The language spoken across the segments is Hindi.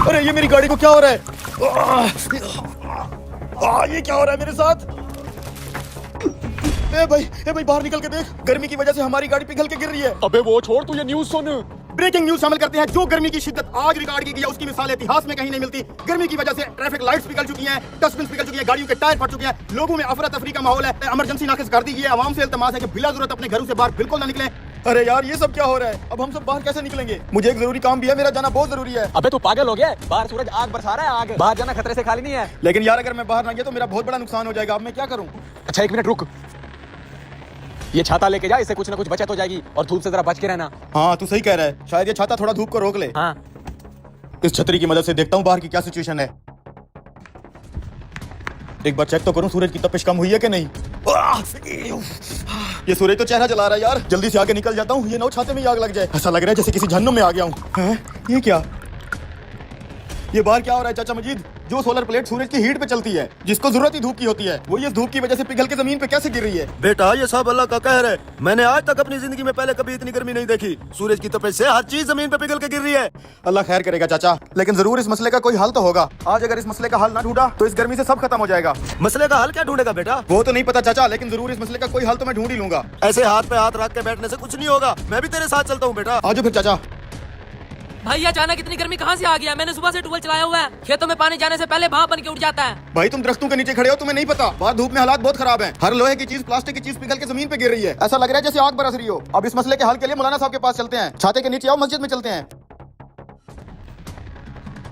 अरे ये मेरी गाड़ी को क्या हो रहा है? ये क्या हो रहा है मेरे साथ? ए भाई बाहर निकल के देख, गर्मी की वजह से हमारी गाड़ी पिघल के गिर रही है। अबे वो छोड़, तू ये न्यूज़ सुन। ब्रेकिंग न्यूज शामिल करते हैं। जो गर्मी की शिद्दत आज रिकॉर्ड की गई है उसकी मिसाल इतिहास में कहीं नहीं मिलती। गर्मी की वजह से ट्रैफिक लाइट्स पिघल चुकी हैं, डस्टबिन पिघल चुकी हैं, गाड़ियों के टायर फट चुके हैं, लोगों में अफरा तफरी का माहौल है। इमरजेंसी नाफिज कर दी गई है। आवाम से इल्तमास है कि बिला जरूरत अपने घरों से बाहर बिल्कुल ना निकलें। अरे यार ये सब क्या हो रहा है? अब हम सब बाहर कैसे निकलेंगे? मुझे एक जरूरी काम भी है, मेरा जाना बहुत जरूरी है। अबे तू पागल हो गया? बाहर सूरज आग बरसा रहा है, आग। बाहर जाना खतरे से खाली नहीं है। लेकिन यार अगर मैं बाहर ना गया तो मेरा बहुत बड़ा नुकसान हो जाएगा। अब मैं क्या करूं? अच्छा 1 मिनट रुक, ये छाता लेके जा, इससे कुछ ना कुछ बचत हो जाएगी। और धूप से जरा बच के रहना। हाँ तू सही कह रहा है, शायद ये छाता थोड़ा धूप को रोक ले। हाँ इस छतरी की मदद से देखता हूँ बाहर की क्या सिचुएशन है। एक बार चेक तो करूं सूरज की तपिश कम हुई है कि नहीं। ये सूरज तो चेहरा जला रहा है यार, जल्दी से आगे निकल जाता हूँ, ये नौ छाते में ही आग लग जाए। ऐसा लग रहा है जैसे किसी जहन्नुम में आ गया हूँ। ये क्या, ये बाहर क्या हो रहा है चाचा मजीद? जो सोलर प्लेट सूरज की हीट पे चलती है, जिसको जरूरत ही धूप की होती है, वो ये धूप की वजह से पिघल के जमीन पे कैसे गिर रही है? बेटा ये सब अल्लाह का कहर है। मैंने आज तक अपनी जिंदगी में पहले कभी इतनी गर्मी नहीं देखी। सूरज की तपिश से हर चीज जमीन पे पिघल के गिर रही है। अल्लाह खैर करेगा चाचा, लेकिन जरूर इस मसले का कोई हल तो होगा। आज अगर इस मसले का हल ना ढूंढा तो इस गर्मी से सब खत्म हो जाएगा। मसले का हल क्या ढूंढेगा बेटा? वो तो नहीं पता चाचा, लेकिन जरूर इस मसले का कोई हल तो मैं ढूंढ ही लूंगा। ऐसे हाथ पे हाथ रख के बैठने से कुछ नहीं होगा। मैं भी तेरे साथ चलता हूँ बेटा। आजो फिर चाचा। भाई अचानक इतनी गर्मी कहाँ से आ गया? मैंने सुबह से ट्यूबवेल चलाया हुआ है, खेतों में पानी जाने से पहले भाप बन के उठ जाता है। भाई तुम दरख्तों के नीचे खड़े हो, तुम्हें नहीं पता बाहर धूप में हालात बहुत खराब हैं। हर लोहे की चीज, प्लास्टिक की चीज पिघल के जमीन पे गिर रही है। ऐसा लग रहा है जैसे आग बरस रही हो। अब इस मसले के हल के लिए मौलाना साहब के पास चलते हैं। छाते के नीचे आओ, मस्जिद में चलते हैं।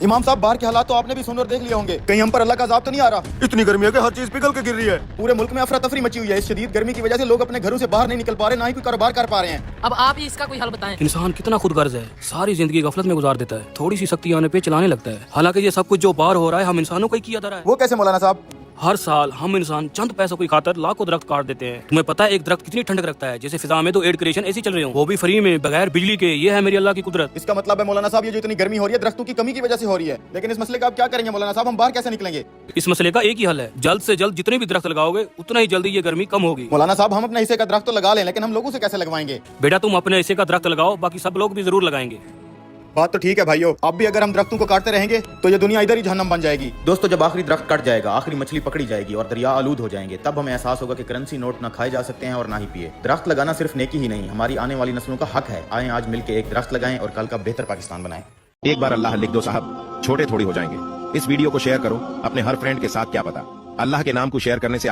इमाम साहब बाहर के हालात तो आपने भी सुन और देख लिए होंगे, कहीं हम पर अल्लाह का अज़ाब तो नहीं आ रहा? इतनी गर्मी है कि हर चीज पिघल के गिर रही है। पूरे मुल्क में अफरा तफरी मची हुई है। इस शदीद गर्मी की वजह से लोग अपने घरों से बाहर नहीं निकल पा रहे, ना ही कोई कारोबार कर पा रहे हैं। अब आप ही इसका कोई हल बताएं। इंसान कितना खुदगर्ज है, सारी जिंदगी गफलत में गुजार देता है, थोड़ी सी सख्ती आने पे चलाने लगता है। हालांकि ये सब कुछ जो बाहर हो रहा है हम इंसानों को ही किया जा रहा है। वो कैसे मौलाना साहब? हर साल हम इंसान चंद पैसों की खातर लाखों दरख्त काट देते हैं। तुम्हें पता है एक दरख्त कितनी ठंडक रखता है? जैसे फिजा में तो एयर क्रिएशन ऐसी चल रही हो, वो भी फ्री में बगैर बिजली के। ये है मेरी अल्लाह की कुदरत। इसका मतलब है मौलाना साहब ये जो इतनी गर्मी हो रही है दरख्तों की कमी की वजह से हो रही है। लेकिन इस मसले का आप क्या करेंगे मौलाना साहब? हम बाहर कैसे निकलेंगे? इस मसले का एक ही हल है, जल्द से जल्द जितने भी दरख्त लगाओगे उतना ही जल्दी ये गर्मी कम होगी। मौलाना साहब हम अपने हिस्से का दरख्त तो लगा लें, लेकिन हम लोगों से कैसे लगवाएंगे? बेटा तुम अपने हिस्से का दरख्त लगाओ, बाकी सब लोग भी जरूर लगाएंगे। बात तो ठीक है भाइयों, अब भी अगर हम दरख्तों को काटते रहेंगे तो ये दुनिया इधर ही जहन्नम बन जाएगी। दोस्तों जब आखिरी दरख्त कट जाएगा, आखिरी मछली पकड़ी जाएगी और दरिया आलूद हो जाएंगे, तब हमें एहसास होगा कि करेंसी नोट ना खाए जा सकते हैं और ना ही पिए। दरख्त लगाना सिर्फ नेकी ही नहीं, हमारी आने वाली नस्लों का हक है। आए आज मिलकर एक दरख्त लगाएं और कल का बेहतर पाकिस्तान बनाएं। एक बार अल्लाह लिख दो साहब, छोटे थोड़ी हो जाएंगे। इस वीडियो को शेयर करो अपने हर फ्रेंड के साथ, क्या पता अल्लाह के नाम को शेयर करने से